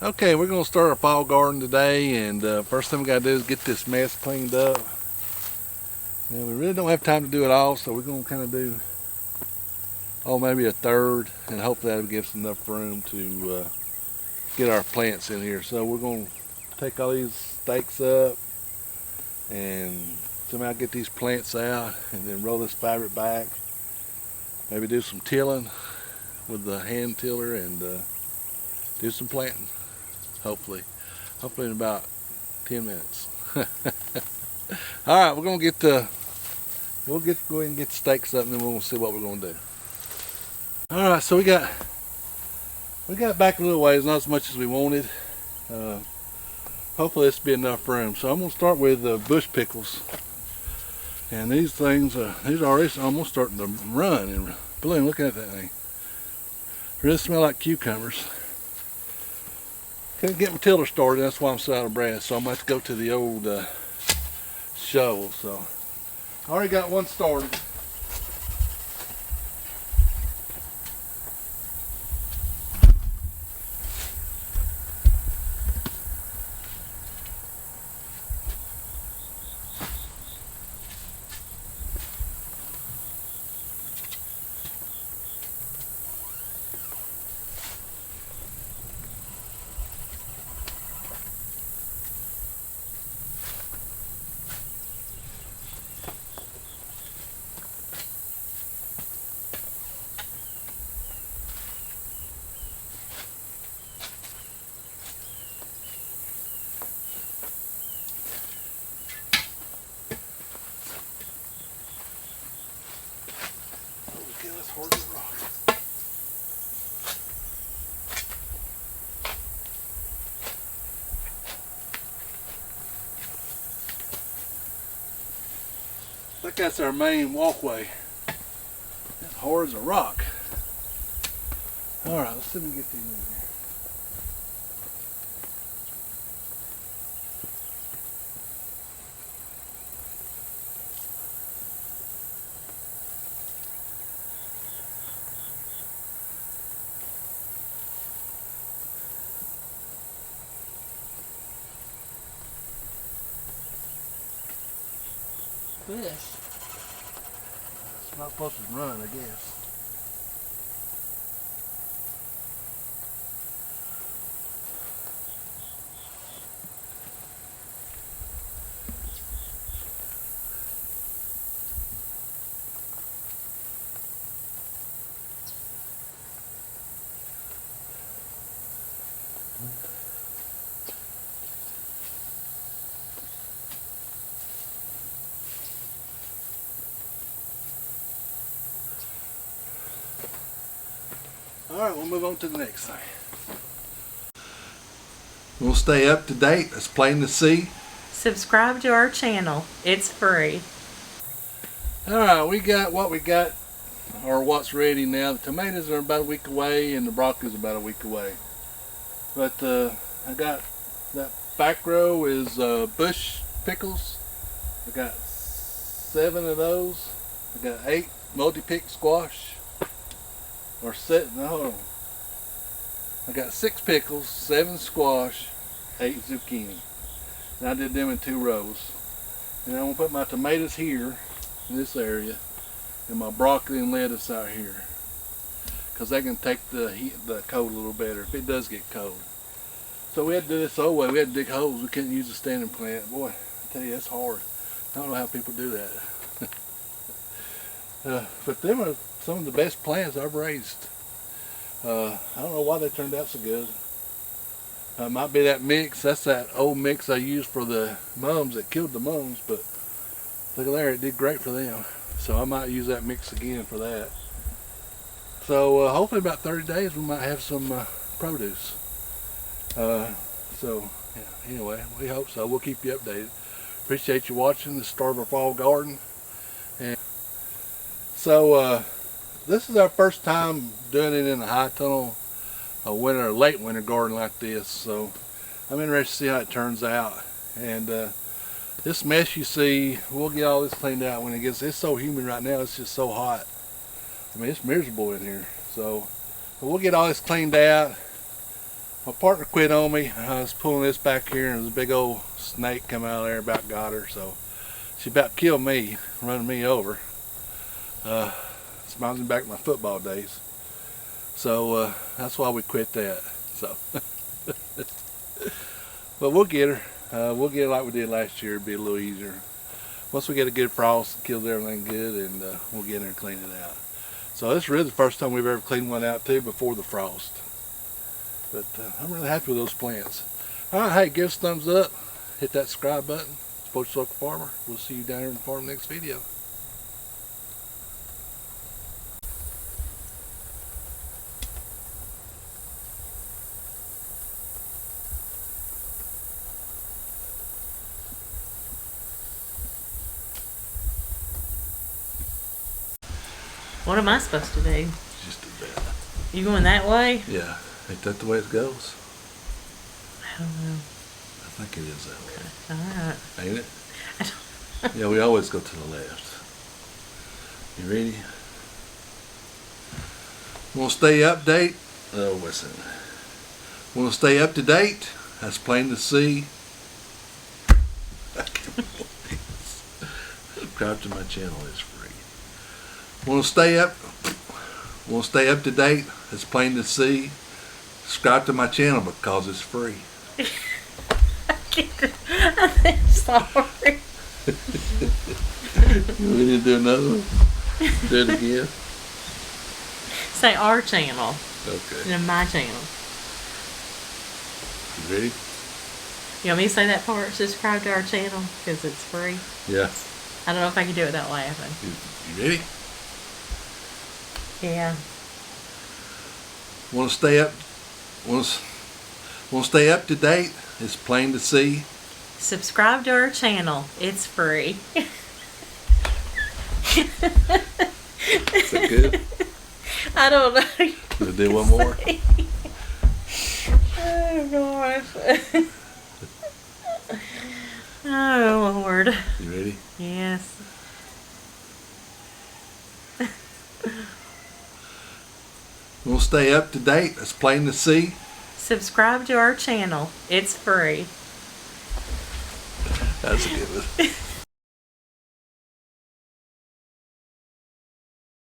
Okay, we're going to start our fall garden today, and first thing we got to do is get this mess cleaned up. And we really don't have time to do it all, so we're going to kind of do, maybe a third, and hopefully that'll give us enough room to get our plants in here. So we're going to take all these stakes up and somehow get these plants out, and then roll this fabric back. Maybe do some tilling with the hand tiller and do some planting. Hopefully in about 10 minutes. All right, we're gonna go ahead and get the stakes up, and then we'll see what we're gonna do. All right, so we got back a little ways, not as much as we wanted. Hopefully this will be enough room. So I'm gonna start with bush pickles, and these things these are already almost starting to run and bloom. Looking at that thing, really smell like cucumbers. Couldn't get my tiller started, that's why I'm so out of breath. So I'm going to have to go to the old shovel. So I already got one started. Okay, let's hold the rock. I think that's our main walkway. It's hard as a rock. All right, let's see if we can get these in here. Fish. It's not supposed to run, I guess. Alright, we'll move on to the next thing. We'll stay up to date. It's plain to see. Subscribe to our channel. It's free. Alright, we got what we got, or what's ready now. The tomatoes are about a week away, and the broccoli's about a week away. But I got that back row is bush pickles. I got 7 of those. I got 8 multi-pick squash. Or no, I got 6 pickles, 7 squash, 8 zucchini. And I did them in 2 rows. And I'm gonna put my tomatoes here in this area, and my broccoli and lettuce out here, because they can take the heat, the cold a little better if it does get cold. So we had to do this the old way. We had to dig holes. We couldn't use a standing plant. Boy, I tell you, that's hard. I don't know how people do that. But them are some of the best plants I've raised. I don't know why they turned out so good. Might be that mix. That's that old mix I used for the mums that killed the mums, but look at there, it did great for them. So I might use that mix again for that. So hopefully about 30 days we might have some produce. So yeah, anyway, we hope so. We'll keep you updated. Appreciate you watching the start of our fall garden. And so this is our first time doing it in a high tunnel, a winter, a late winter garden like this. So I'm interested to see how it turns out. And this mess you see, we'll get all this cleaned out when it's so humid right now. It's just so hot. I mean, it's miserable in here. So we'll get all this cleaned out. My partner quit on me. I was pulling this back here and there's a big old snake come out of there, about got her. So she about killed me, running me over. Smiles me back to my football days. So that's why we quit that. So, but we'll get her. We'll get her like we did last year. It'll be a little easier. Once we get a good frost, kills everything good, and we'll get in there and clean it out. So this is really the first time we've ever cleaned one out too before the frost. But I'm really happy with those plants. Alright, hey, give us a thumbs up. Hit that subscribe button. Support your local farmer. We'll see you down here in the farm next video. What am I supposed to do? Just do that. You going that way? Yeah. Ain't that the way it goes? I don't know. I think it is that way. Alright. Ain't it? Yeah, we always go to the left. You ready? Want to stay update? Oh, listen. Want to stay up to date? That's plain to see. I can't believe this. Subscribe to my channel is free. Want to stay up? Want to stay up to date? It's plain to see. Subscribe to my channel because it's free. I'm sorry. You want me to do another one? Do it again? Say our channel. Okay. And my channel. You ready? You want me to say that part? Subscribe to our channel because it's free. Yeah. I don't know if I can do it without laughing. You ready? Yeah. Want to stay up? Want to stay up to date? It's plain to see. Subscribe to our channel. It's free. Is that good? I don't know. We'll do one more. Oh gosh. Oh Lord. You ready? Yes. Want to stay up to date? It's plain to see. Subscribe to our channel. It's free. That's a good one.